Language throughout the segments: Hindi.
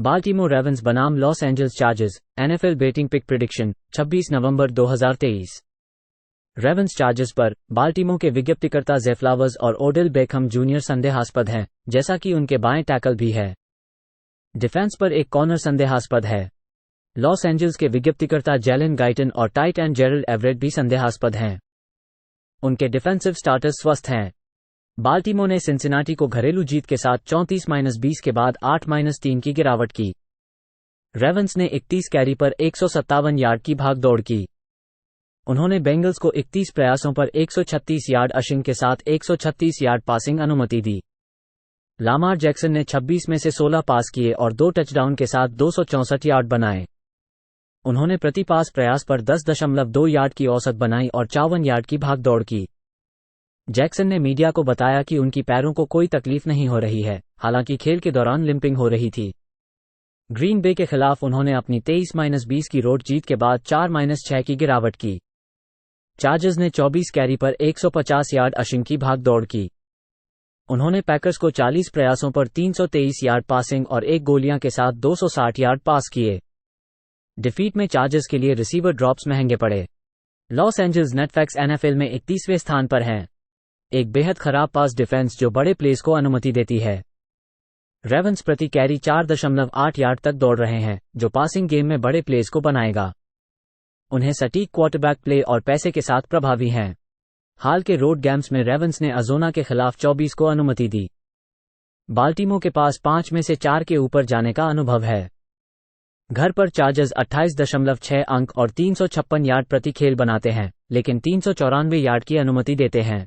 बाल्टीमोर रेवन्स बनाम Los Angeles Chargers, NFL betting pick prediction 26 नवंबर 2023। रेवन्स चार्जर्स पर बाल्टीमोर के विज्ञप्तिकर्ता जे फ्लावर्स और ओडेल बेकहम जूनियर संदेहास्पद हैं, जैसा कि उनके बाएं टैकल भी है। डिफेंस पर एक कॉर्नर संदेहास्पद है। लॉस एंजल्स के विज्ञप्तिकर्ता जेलन गाइटन और टाइट एंड जेरल्ड एवरेट भी संदेहास्पद हैं। उनके डिफेंसिव स्टार्टर्स स्वस्थ हैं। बाल्टीमोर ने सिंसिनाटी को घरेलू जीत के साथ 34-20 के बाद 8-3 की गिरावट की। रेवन्स ने 31 कैरी पर 157 यार्ड की भागदौड़ की। उन्होंने बेंगल्स को 31 प्रयासों पर 136 यार्ड अशिंग के साथ 136 यार्ड पासिंग अनुमति दी। लामार जैक्सन ने 26 में से 16 पास किए और 2 टचडाउन के साथ 264 यार्ड बनाए। उन्होंने प्रति पास प्रयास पर 10.2 यार्ड की औसत बनाई और 54 यार्ड की भागदौड़ की। जैक्सन ने मीडिया को बताया कि उनकी पैरों को कोई तकलीफ नहीं हो रही है, हालांकि खेल के दौरान लिंपिंग हो रही थी। ग्रीन बे के खिलाफ उन्होंने अपनी 23-20 की रोड जीत के बाद 4-6 की गिरावट की। चार्जर्स ने 24 कैरी पर 150 यार्ड अशिंग की भागदौड़ की। उन्होंने पैकर्स को 40 प्रयासों पर 323 यार्ड पासिंग और 1 गोलियां के साथ 260 यार्ड पास किए। डिफीट में चार्जर्स के लिए रिसीवर ड्रॉप्स महंगे पड़े। लॉस एंजल्स नेटफैक्स एनएफएल में 31वें स्थान पर हैं। एक बेहद खराब पास डिफेंस जो बड़े प्लेस को अनुमति देती है। रेवन्स प्रति कैरी 4.8 यार्ड तक दौड़ रहे हैं, जो पासिंग गेम में बड़े प्लेस को बनाएगा। उन्हें सटीक क्वार्टरबैक प्ले और पैसे के साथ प्रभावी हैं। हाल के रोड गेम्स में रेवन्स ने अरिज़ोना के खिलाफ 24 को अनुमति दी। बाल्टीमोर के पास 5 में से 4 के ऊपर जाने का अनुभव है। घर पर चार्जर्स 28.6 अंक और 356 यार्ड प्रति खेल बनाते हैं, लेकिन 394 यार्ड की अनुमति देते हैं।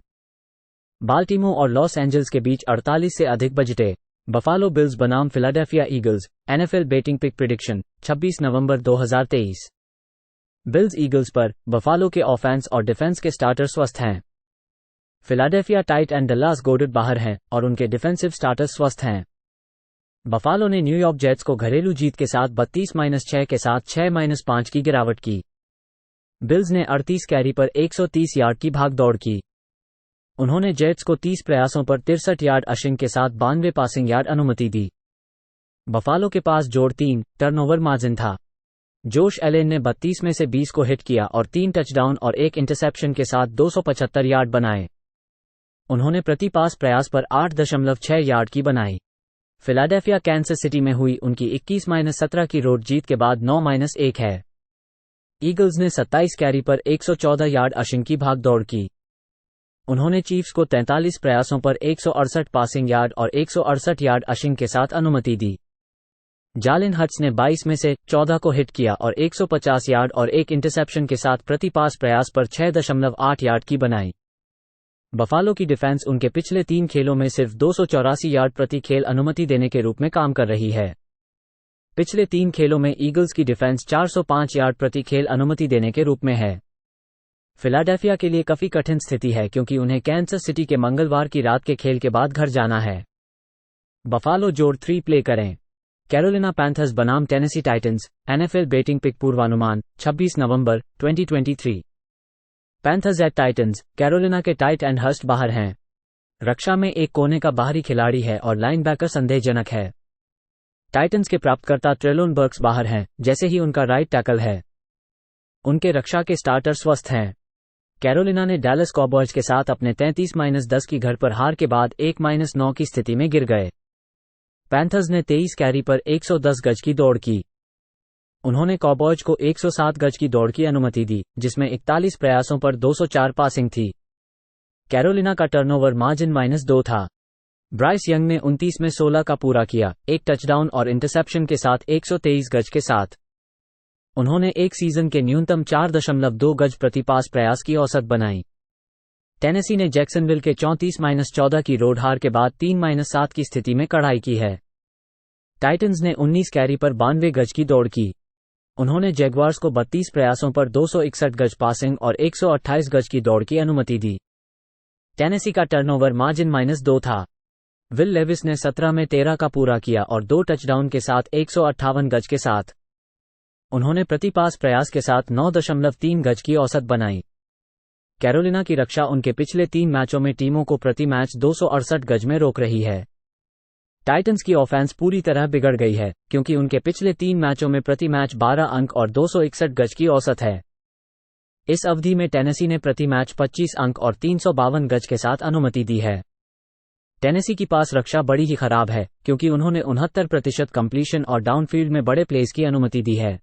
बाल्टीमोर और लॉस एंजल्स के बीच 48 से अधिक बजटे। बफालो बिल्स बनाम Philadelphia Eagles, NFL betting pick prediction 26 नवंबर 2023। बिल्स ईगल्स पर बफालो के ऑफेंस और डिफेंस के स्टार्टर स्वस्थ हैं। Philadelphia tight end Dallas Goedert बाहर हैं और उनके डिफेंसिव स्टार्टर्स स्वस्थ हैं। बफालो ने न्यूयॉर्क जेट्स को घरेलू जीत के साथ 32-6 के साथ 6-5 की गिरावट की। बिल्स ने 38 कैरी पर 130 यार्ड की भागदौड़ की। उन्होंने जेट्स को 30 प्रयासों पर 63 यार्ड अशिंग के साथ 92 पासिंग यार्ड अनुमति दी। बफालो के पास जोड़ 3 टर्नओवर मार्जिन था। जोश एलेन ने 32 में से 20 को हिट किया और 3 टचडाउन और 1 इंटरसेप्शन के साथ 275 यार्ड बनाए। उन्होंने प्रति पास प्रयास पर 8.6 यार्ड की बनाई। फिलाडेल्फिया कैंसस सिटी में हुई उनकी 21-17 की रोड जीत के बाद 9-1 है। ईगल्स ने 27 कैरी पर 114 यार्ड अशिंग की भागदौड़ की। उन्होंने चीफ्स को 43 प्रयासों पर 168 पासिंग यार्ड और 168 यार्ड अशिंग के साथ अनुमति दी। जालिन हट्स ने 22 में से 14 को हिट किया और 150 यार्ड और 1 इंटरसेप्शन के साथ प्रति पास प्रयास पर 6.8 यार्ड की बनाई। बफालो की डिफेंस उनके पिछले 3 खेलों में सिर्फ 284 यार्ड प्रति खेल अनुमति देने के रूप में काम कर रही है। पिछले 3 खेलों में ईगल्स की डिफेंस 405 यार्ड प्रति खेल अनुमति देने के रूप में है। फिलाडेल्फिया के लिए काफी कठिन स्थिति है क्योंकि उन्हें कैंसस सिटी के मंगलवार की रात के खेल के बाद घर जाना है। बफालो जोड़ 3 प्ले करें। कैरोलिना पैंथर्स बनाम Tennessee Titans, NFL betting pick पूर्वानुमान 26 नवंबर 2023। पैंथर्स एट टाइटंस, कैरोलिना के टाइट एंड हर्स्ट बाहर हैं। रक्षा में एक कोने का बाहरी खिलाड़ी है और लाइनबैकर संदेहजनक है। टाइटंस के प्राप्तकर्ता ट्रेलोन बर्क्स बाहर हैं, जैसे ही उनका राइट टैकल है। उनके रक्षा के स्टार्टर स्वस्थ हैं। कैरोलिना ने डैलस कॉबॉयज के साथ अपने 33-10 की घर पर हार के बाद 1-9 की स्थिति में गिर गए। पैंथर्स ने 23 कैरी पर 110 गज की दौड़ की। उन्होंने कॉबॉयज को 107 गज की दौड़ की अनुमति दी, जिसमें 41 प्रयासों पर 204 पासिंग थी। कैरोलिना का टर्नओवर मार्जिन -2 था। ब्राइस यंग ने 29 में 16 का पूरा किया, 1 टचडाउन और इंटरसेप्शन के साथ 123 गज के साथ। उन्होंने एक सीजन के न्यूनतम 4.2 गज प्रति पास प्रयास की औसत बनाई। टेनेसी ने जैक्सनविल के 34-14 की रोड हार के बाद 3-7 की स्थिति में कड़ाई की है। टाइटंस ने 19 कैरी पर 92 गज की दौड़ की। उन्होंने जैगवार्स को 32 प्रयासों पर 261 गज पासिंग और 128 गज की दौड़ की अनुमति दी। टेनेसी का टर्नओवर मार्जिन -2 था। विल लेविस ने 17 में 13 का पूरा किया और 2 टचडाउन के साथ 158 गज के साथ। उन्होंने प्रति पास प्रयास के साथ 9.3 गज की औसत बनाई। कैरोलिना की रक्षा उनके पिछले 3 मैचों में टीमों को प्रति मैच 268 गज में रोक रही है। टाइटंस की ऑफेंस पूरी तरह बिगड़ गई है क्योंकि उनके पिछले 3 मैचों में प्रति मैच 12 अंक और 261 गज की औसत है। इस अवधि में टेनेसी ने प्रति मैच 25 अंक और 352 गज के साथ अनुमति दी है। टेनेसी की पास रक्षा बड़ी ही खराब है क्योंकि उन्होंने 69% कंप्लीशन और डाउनफील्ड में बड़े प्लेस की अनुमति दी है।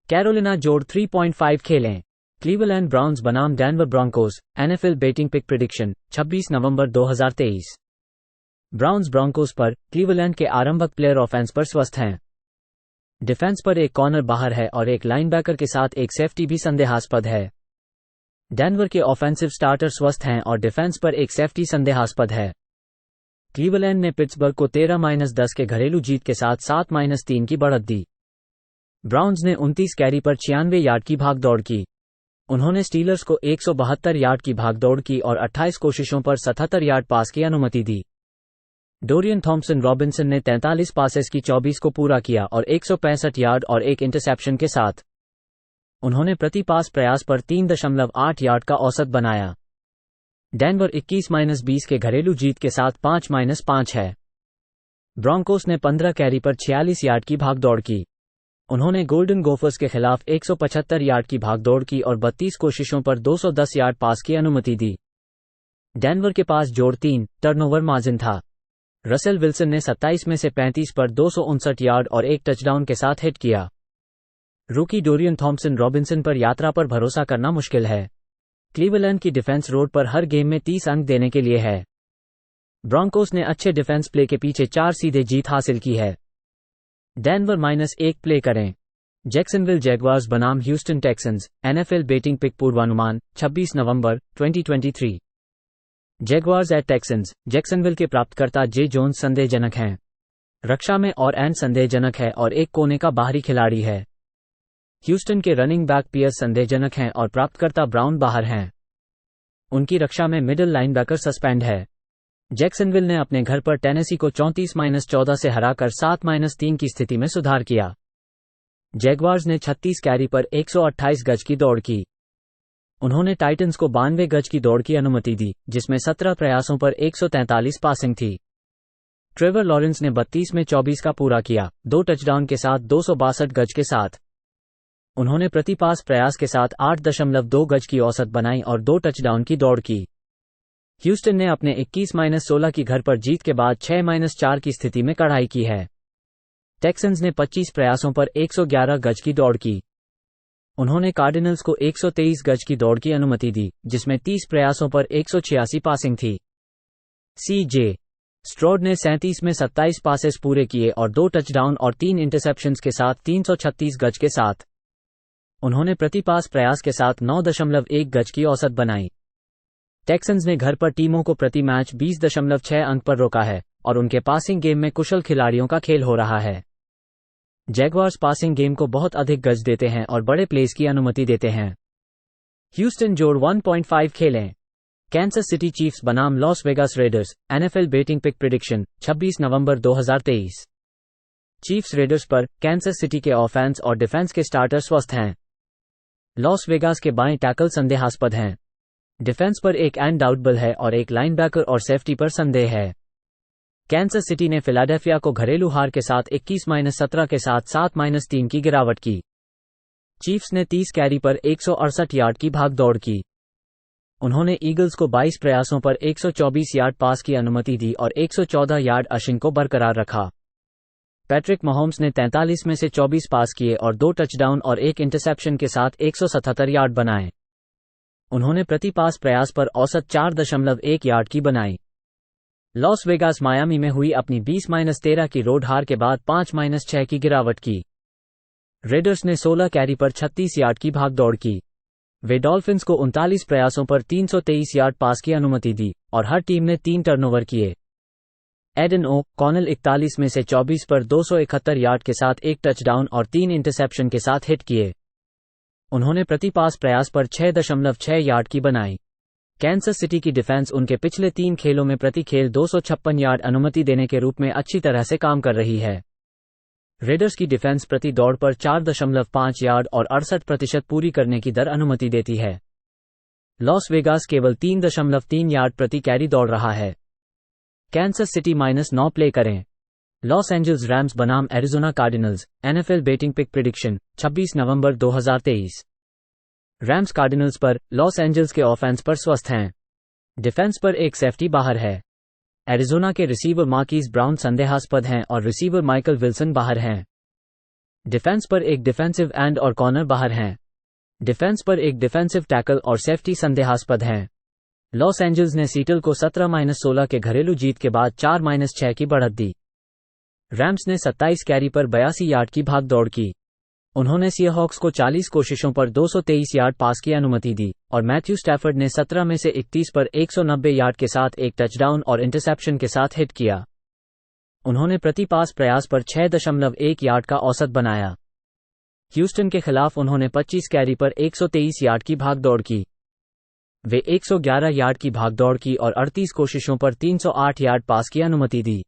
कैरोलिना जोड़ 3.5 खेलें। क्लीवलैंड ब्राउन्स बनाम Denver Broncos, NFL betting pick prediction 26 नवंबर 2023। ब्राउन्स ब्रॉन्कोस पर क्लीवलैंड के आरंभक प्लेयर ऑफेंस पर स्वस्थ हैं। डिफेंस पर एक कॉर्नर बाहर है और एक लाइनबैकर के साथ एक सेफ्टी भी संदेहास्पद है। डेनवर के ऑफेंसिव स्टार्टर स्वस्थ हैं और डिफेंस पर एक सेफ्टी संदेहास्पद है। क्लीवलैंड ने पिट्सबर्ग को 13-10 के घरेलू जीत के साथ 7-3 की बढ़त दी। ब्राउन्स ने 29 कैरी पर 96 यार्ड की भागदौड़ की। उन्होंने स्टीलर्स को 172 यार्ड की भागदौड़ की और 28 कोशिशों पर 77 यार्ड पास की अनुमति दी। डोरियन थॉम्पसन रॉबिन्सन ने 43 पासेस की 24 को पूरा किया और 165 यार्ड और एक इंटरसेप्शन के साथ। उन्होंने प्रति पास प्रयास पर 3.8 यार्ड का औसत बनाया। डेनवर 21-20 के घरेलू जीत के साथ 5-5 है। ब्रॉन्कोस ने 15 कैरी पर 46 यार्ड की भागदौड़ की। उन्होंने गोल्डन गोफर्स के खिलाफ 175 यार्ड की भागदौड़ की और 32 कोशिशों पर 210 यार्ड पास की अनुमति दी। डेनवर के पास जोड़ 3 टर्नओवर मार्जिन था। रसेल विल्सन ने 27 में से 35 पर 259 यार्ड और एक टचडाउन के साथ हिट किया। रूकी डोरियन थॉम्पसन रॉबिन्सन पर यात्रा पर भरोसा करना मुश्किल है। क्लीवलैंड की डिफेंस रोड पर हर गेम में 30 अंक देने के लिए है। ब्रॉन्कोस ने अच्छे डिफेंस प्ले के पीछे 4 सीधे जीत हासिल की है। डेनवर -1 प्ले करें। जैक्सनविल जैगवार्स बनाम Houston Texans, NFL betting pick पूर्वानुमान 26 नवंबर 2023। जैगवार्स एट टेक्सन्स, जैक्सनविल के प्राप्तकर्ता जे जोन्स संदेहजनक हैं। रक्षा में और एंड संदेहजनक है और एक कोने का बाहरी खिलाड़ी है। ह्यूस्टन के रनिंग बैक पियर्स संदेहजनक हैं और प्राप्तकर्ता ब्राउन बाहर हैं। उनकी रक्षा में मिडिल लाइनबैकर सस्पेंड है। जैक्सनविल ने अपने घर पर टेनेसी को 34-14 से हराकर 7-3 की स्थिति में सुधार किया। जैगवार्स ने 36 कैरी पर 128 गज की दौड़ की। उन्होंने टाइटंस को 92 गज की दौड़ की अनुमति दी, जिसमें 17 प्रयासों पर 143 पासिंग थी। ट्रेवर लॉरेंस ने 32 में 24 का पूरा किया, 2 टचडाउन के साथ 262 गज के साथ। उन्होंने प्रति पास प्रयास के साथ 8.2 गज की औसत बनाई और 2 टचडाउन की दौड़ की। ह्यूस्टन ने अपने 21-16 की घर पर जीत के बाद 6-4 की स्थिति में कढ़ाई की है। टेक्सन्स ने 25 प्रयासों पर 111 गज की दौड़ की। उन्होंने कार्डिनल्स को 123 गज की दौड़ की अनुमति दी, जिसमें 30 प्रयासों पर 186 पासिंग थी। सीजे स्ट्रॉड ने 37 में 27 पासेस पूरे किए और 2 टचडाउन और 3 इंटरसेप्शंस के साथ 336 गज के साथ। उन्होंने प्रति पास प्रयास के साथ 9.1 गज की औसत बनाई। टेक्सन्स ने घर पर टीमों को प्रति मैच 20.6 अंक पर रोका है और उनके पासिंग गेम में कुशल खिलाड़ियों का खेल हो रहा है। जैगवार्स पासिंग गेम को बहुत अधिक गज देते हैं और बड़े प्लेस की अनुमति देते हैं। ह्यूस्टन जोड़ 1.5 खेलें। कैंसस सिटी चीफ्स बनाम Las Vegas Raiders, NFL betting pick prediction 26 नवंबर 2023। चीफ्स रेडर्स पर कैंसस सिटी के ऑफेंस और डिफेंस के स्टार्टर स्वस्थ हैं। लॉस वेगास के बाएं टैकल संदेहास्पद हैं। डिफेंस पर एक एंड डाउटबल है और एक लाइनबैकर और सेफ्टी पर संदेह है। कैंसस सिटी ने फिलाडेल्फिया को घरेलू हार के साथ 21-17 के साथ 7-3 की गिरावट की। चीफ्स ने 30 कैरी पर 168 यार्ड की भागदौड़ की। उन्होंने ईगल्स को 22 प्रयासों पर 124 यार्ड पास की अनुमति दी और 114 यार्ड अशिंग को बरकरार रखा। पैट्रिक महोम्स ने 43 में से 24 पास किए और 2 टचडाउन और 1 इंटरसेप्शन के साथ 177 यार्ड बनाए। उन्होंने प्रति पास प्रयास पर औसत 4.1 यार्ड की बनाई। लॉस वेगास मायामी में हुई अपनी 20-13 की रोड हार के बाद 5-6 की गिरावट की। रेडर्स ने 16 कैरी पर 36 यार्ड की भागदौड़ की। वे डॉल्फिन्स को 39 प्रयासों पर 323 यार्ड पास की अनुमति दी और हर टीम ने 3 टर्नओवर किए। एडन ओ कॉनल 41 में से 24 पर 271 यार्ड के साथ 1 टचडाउन और 3 इंटरसेप्शन के साथ हिट किए। उन्होंने प्रति पास प्रयास पर 6.6 यार्ड की बनाई। कैंसस सिटी की डिफेंस उनके पिछले 3 खेलों में प्रति खेल 256 यार्ड अनुमति देने के रूप में अच्छी तरह से काम कर रही है। रेडर्स की डिफेंस प्रति दौड़ पर 4.5 यार्ड और 68% पूरी करने की दर अनुमति देती है। लॉस वेगास केवल 3.3 यार्ड प्रति कैरी दौड़ रहा है। कैंसस सिटी -9 प्ले करें। लॉस एंजल्स रैम्स बनाम Arizona Cardinals, NFL betting pick prediction 26 नवंबर 2023। रैम्स कार्डिनल्स पर, लॉस एंजल्स के ऑफेंस पर स्वस्थ हैं। डिफेंस पर एक सेफ्टी बाहर है। एरिजोना के रिसीवर मार्कीज ब्राउन संदेहास्पद हैं और रिसीवर माइकल विल्सन बाहर हैं। डिफेंस पर एक डिफेंसिव एंड और कॉर्नर बाहर हैं। डिफेंस पर एक डिफेंसिव टैकल और सेफ्टी संदेहास्पद हैं। लॉस एंजल्स ने सीटल को 17-16 के घरेलू जीत के बाद 4-6 की बढ़त दी। रैम्स ने 27 कैरी पर 82 यार्ड की भागदौड़ की। उन्होंने सीहॉक्स को 40 कोशिशों पर 223 यार्ड पास की अनुमति दी और मैथ्यू स्टैफर्ड ने 17 में से 31 पर 190 यार्ड के साथ एक टचडाउन और इंटरसेप्शन के साथ हिट किया। उन्होंने प्रति पास प्रयास पर 6.1 यार्ड का औसत बनाया। ह्यूस्टन के खिलाफ उन्होंने 25 कैरी पर 123 यार्ड की भागदौड़ की। वे 111 यार्ड की भागदौड़ की और 38 कोशिशों पर 308 यार्ड पास की अनुमति दी।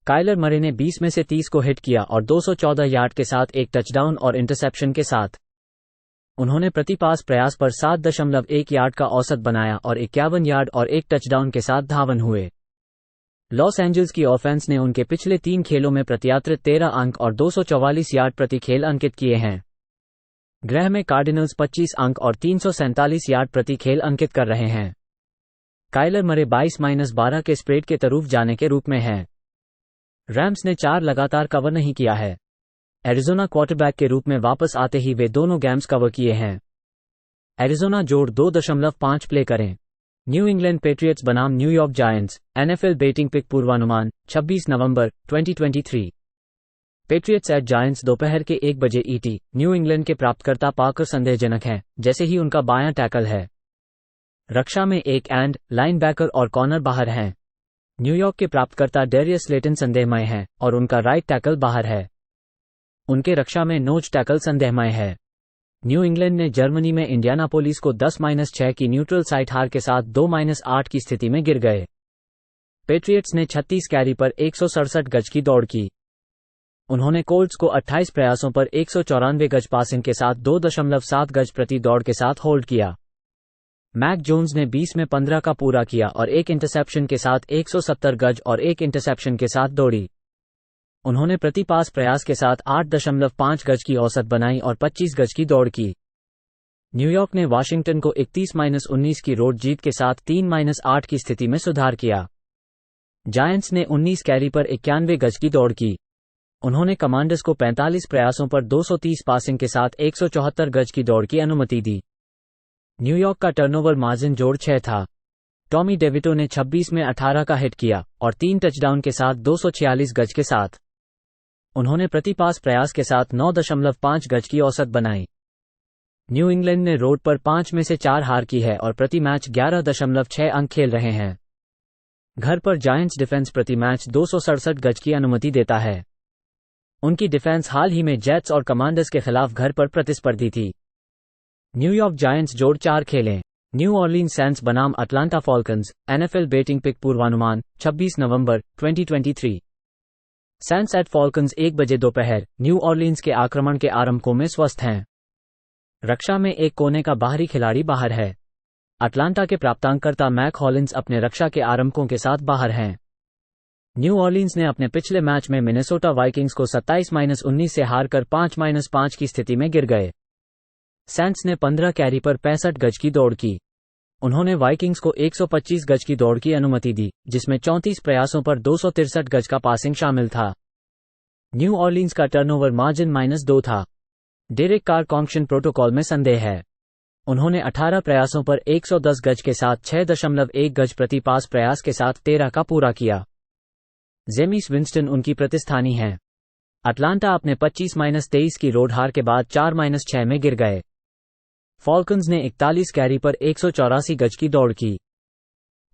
काइलर मरे ने 20 में से 30 को हिट किया और 214 यार्ड के साथ एक टचडाउन और इंटरसेप्शन के साथ। उन्होंने प्रति पास प्रयास पर 7.1 यार्ड का औसत बनाया और 51 यार्ड और एक टचडाउन के साथ धावन हुए। लॉस एंजल्स की ऑफेंस ने उनके पिछले 3 खेलों में प्रत्यात्रित 13 अंक और 244 यार्ड प्रति खेल अंकित किए हैं। ग्रह में कार्डिनल्स 25 अंक और 347 यार्ड प्रति खेल अंकित कर रहे हैं। काइलर मरे 22-12 के स्प्रेड के तरफ जाने के रूप में हैं। रैम्स ने 4 लगातार कवर नहीं किया है। एरिजोना क्वार्टरबैक के रूप में वापस आते ही वे दोनों गेम्स कवर किए हैं। एरिजोना जोड़ 2.5 प्ले करें। न्यू इंग्लैंड पेट्रियट्स बनाम New York Giants, NFL betting pick पूर्वानुमान 26 नवंबर 2023। पेट्रियट्स एट जायंट्स दोपहर के 1 बजे ईटी। न्यू इंग्लैंड के प्राप्तकर्ता पाकर संदेहजनक हैं, जैसे ही उनका बायां टैकल है। रक्षा में एक एंड, लाइनबैकर और कॉर्नर बाहर हैं। न्यूयॉर्क के प्राप्तकर्ता डेरियस स्लेटन संदेहमय हैं और उनका राइट टैकल बाहर है। उनके रक्षा में नोज टैकल संदेहमय है। न्यू इंग्लैंड ने जर्मनी में इंडियानापोलिस को 10-6 की न्यूट्रल साइट हार के साथ 2-8 की स्थिति में गिर गए। पेट्रियट्स ने 36 कैरी पर 167 गज की दौड़ की। उन्होंने कोल्ट्स को 28 प्रयासों पर 194 गज पासिंग के साथ 2.7 गज प्रति दौड़ के साथ होल्ड किया। मैक जोन्स ने 20 में 15 का पूरा किया और एक इंटरसेप्शन के साथ 170 गज और एक इंटरसेप्शन के साथ दौड़ी। उन्होंने प्रति पास प्रयास के साथ 8.5 गज की औसत बनाई और 25 गज की दौड़ की। न्यूयॉर्क ने वाशिंगटन को 31-19 की रोड जीत के साथ 3-8 की स्थिति में सुधार किया। जायंट्स ने 19 कैरी पर 91 गज की दौड़ की। उन्होंने कमांडर्स को 45 प्रयासों पर 230 पासिंग के साथ 174 गज की दौड़ की अनुमति दी। न्यूयॉर्क का टर्नओवर मार्जिन जोड़ 6 था। टॉमी डेविटो ने 26 में 18 का हिट किया और 3 टचडाउन के साथ 246 गज के साथ। उन्होंने प्रति पास प्रयास के साथ 9.5 गज की औसत बनाई। न्यू इंग्लैंड ने रोड पर 5 में से 4 हार की है और प्रति मैच 11.6 अंक खेल रहे हैं। घर पर जायंट्स डिफेंस प्रति मैच 267 गज की अनुमति देता है। उनकी डिफेंस हाल ही में जेट्स और कमांडर्स के खिलाफ घर पर प्रतिस्पर्धी थी। न्यूयॉर्क जायंट्स जोड़ 4 खेलें। न्यू ऑरलीन्स सैंट्स बनाम अटलांटा फॉल्कन्स, एनएफएल बेटिंग पिक पूर्वानुमान 26 नवंबर 2023। सैंट्स एट फॉल्कन्स 1 बजे दोपहर। न्यू ऑरलीन्स के आक्रमण के आरंभों में स्वस्थ हैं। रक्षा में एक कोने का बाहरी खिलाड़ी बाहर है। अटलांटा के प्राप्तांककर्ता मैक हॉलिन्स अपने रक्षा के आरंभों के साथ बाहर हैं। न्यू ऑरलीन्स ने अपने पिछले मैच में मिनेसोटा वाइकिंग्स को 27-19 से हारकर 5-5 की स्थिति में गिर गए। सैंट्स ने 15 कैरी पर 65 गज की दौड़ की। उन्होंने वाइकिंग्स को 125 गज की दौड़ की अनुमति दी, जिसमें 34 प्रयासों पर 263 गज का पासिंग शामिल था। न्यू ऑरलीन्स का टर्नओवर मार्जिन -2 था। डेरेक कार कॉन्क्शन प्रोटोकॉल में संदेह है। उन्होंने 18 प्रयासों पर 110 गज के साथ 6.1 गज प्रति पास प्रयास के साथ 13 का पूरा किया। जेमिस विंस्टन उनकी प्रतिस्थानी हैं। अटलांटा अपने 25-23 की रोड हार के बाद 4-6 में गिर गए। फॉल्कन्स ने 41 कैरी पर 184 गज की दौड़ की।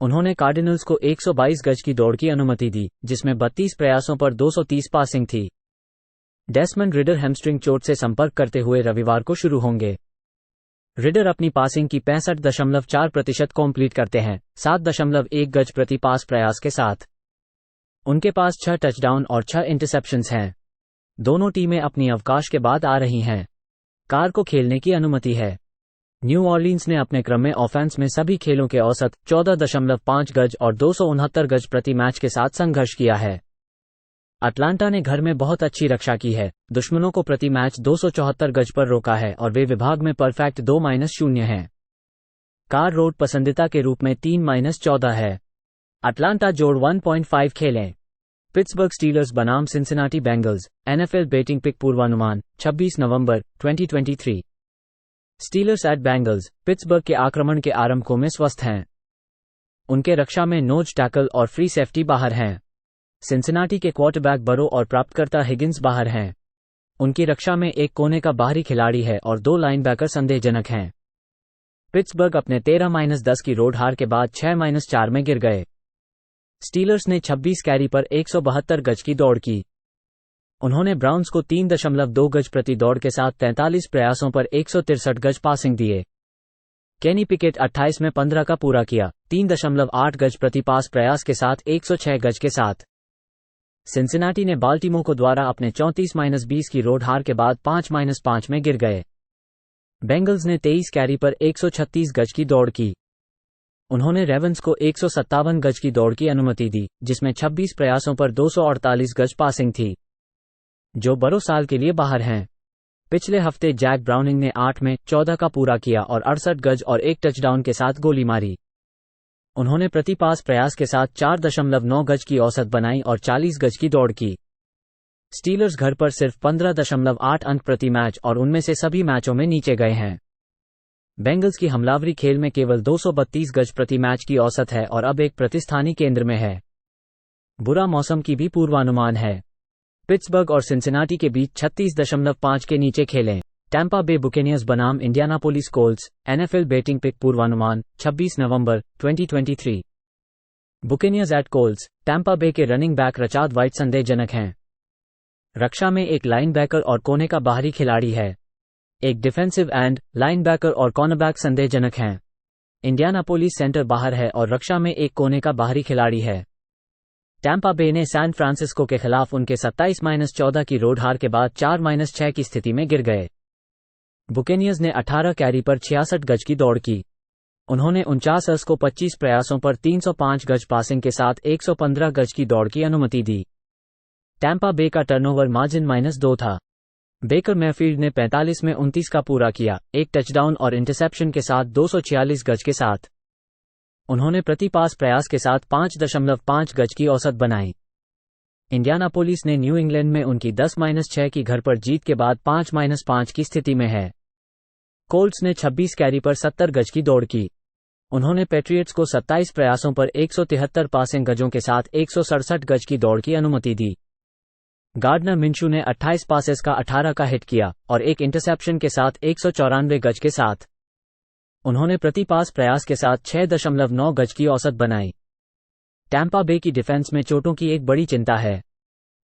उन्होंने कार्डिनल्स को 122 गज की दौड़ की अनुमति दी, जिसमें 32 प्रयासों पर 230 पासिंग थी। डेस्मंड रिडर हैमस्ट्रिंग चोट से संपर्क करते हुए रविवार को शुरू होंगे। रिडर अपनी पासिंग की 65.4% कंप्लीट करते हैं, 7.1 गज प्रति पास प्रयास के साथ। उनके पास 6 टचडाउन और 6 इंटरसेप्शंस हैं। दोनों टीमें अपनी अवकाश के बाद आ रही हैं। कार को खेलने की अनुमति है। न्यू ऑर्लिन्स ने अपने क्रम में ऑफेंस में सभी खेलों के औसत 14.5 गज और 269 गज प्रति मैच के साथ संघर्ष किया है। अटलांटा ने घर में बहुत अच्छी रक्षा की है, दुश्मनों को प्रति मैच 274 गज पर रोका है और वे विभाग में परफेक्ट 2-0 हैं। कार रोड पसंदीदा के रूप में 3-14 है। अटलांटा जोड़ 1.5 खेलें। पिट्सबर्ग स्टीलर्स बनाम Cincinnati Bengals, NFL betting pick पूर्वानुमान 26 नवंबर 2023। स्टीलर्स एट बेंगल्स, पिट्सबर्ग के आक्रमण के आरंभों में स्वस्थ हैं। उनके रक्षा में नोज टैकल और फ्री सेफ्टी बाहर हैं। सिंसिनाटी के क्वार्टरबैक बरो और प्राप्तकर्ता हिगिंस बाहर हैं। उनकी रक्षा में एक कोने का बाहरी खिलाड़ी है और 2 लाइनबैकर संदेहजनक हैं। पिट्सबर्ग अपने 13-10 की रोड हार के बाद 6-4 में गिर गए। स्टीलर्स ने 26 कैरी पर 172 गज की दौड़ की। उन्होंने ब्राउन्स को 3.2 गज प्रति दौड़ के साथ 43 प्रयासों पर 163 गज पासिंग दिए। केनी पिकेट 28 में 15 का पूरा किया, 3.8 गज प्रति पास प्रयास के साथ 106 गज के साथ। सिंसिनाटी ने बाल्टीमोर को द्वारा अपने 34-20 की रोड हार के बाद 5-5 में गिर गए। बेंगल्स ने 23 कैरी पर 136 गज की दौड़ की। उन्होंने रेवेंस को 157 गज की दौड़ की अनुमति दी, जिसमें 26 प्रयासों पर 248 गज पासिंग थी। जो बरो साल के लिए बाहर हैं। पिछले हफ्ते जैक ब्राउनिंग ने 8 में 14 का पूरा किया और 68 गज और 1 टचडाउन के साथ गोली मारी। उन्होंने प्रति पास प्रयास के साथ 4.9 गज की औसत बनाई और 40 गज की दौड़ की। स्टीलर्स घर पर सिर्फ 15.8 अंक प्रति मैच और उनमें से सभी मैचों में नीचे गए हैं। बेंगल्स की हमलावरी खेल में केवल 232 गज प्रति मैच की औसत है और अब एक प्रतिस्थानी केंद्र में है। बुरा मौसम की भी पूर्वानुमान है। पिट्सबर्ग और सिंसिनाटी के बीच 36.5 के नीचे खेलें। टैंपा बे बुकेनियर्स बनाम Indianapolis Colts, NFL betting pick पूर्वानुमान 26 नवंबर 2023। Buccaneers at Colts, Tampa Bay के रनिंग बैक रचाद वाइट संदेहजनक हैं। रक्षा में एक लाइनबैकर और कोने का बाहरी खिलाड़ी है। एक डिफेंसिव एंड, लाइनबैकर और कॉर्नरबैक संदेहजनक हैं। इंडियानापोलिस सेंटर बाहर है और रक्षा में एक कोने का बाहरी खिलाड़ी है। टैंपा बे ने सैन फ्रांसिस्को के खिलाफ उनके 27-14 की रोड हार के बाद 4-6 की स्थिति में गिर गए। बुकेनियर्स ने 18 कैरी पर 66 गज की दौड़ की। उन्होंने 49 रन्स को 25 प्रयासों पर 305 गज पासिंग के साथ 115 गज की दौड़ की अनुमति दी। टैंपा बे का टर्नओवर मार्जिन -2 था। बेकर मैफील्ड ने 45 में 29 का पूरा किया, एक टचडाउन और इंटरसेप्शन के साथ 246 गज के साथ। उन्होंने प्रति पास प्रयास के साथ 5.5 गज की औसत बनाई। इंडियानापोलिस ने न्यू इंग्लैंड में उनकी 10-6 की घर पर जीत के बाद 5-5 की स्थिति में है। कोल्ट्स ने 26 कैरी पर 70 गज की दौड़ की। उन्होंने पैट्रियट्स को 27 प्रयासों पर 173 पासिंग गजों के साथ 167 गज की दौड़ की अनुमति दी। गार्डनर मिंशू ने 28 पासेस का 18 का हिट किया और एक इंटरसेप्शन के साथ 194 गज के साथ। उन्होंने प्रति पास प्रयास के साथ 6.9 गज की औसत बनाई। टैंपा बे की डिफेंस में चोटों की एक बड़ी चिंता है।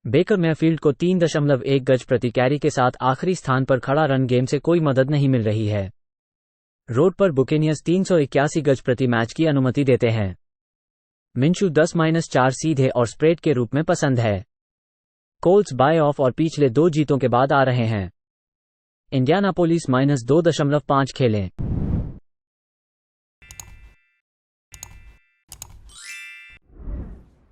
बेकर मैफील्ड को 3.1 गज प्रति कैरी के साथ आखिरी स्थान पर खड़ा रन गेम से कोई मदद नहीं मिल रही है। रोड पर बुकेनियर्स 381 गज प्रति मैच की अनुमति देते हैं। मिंशू 10-4 सीधे और स्प्रेड के रूप में पसंद है। कोल्ट्स बाय ऑफ और पिछले 2 जीतों के बाद आ रहे हैं। इंडियानापोलिस -2.5 खेलें।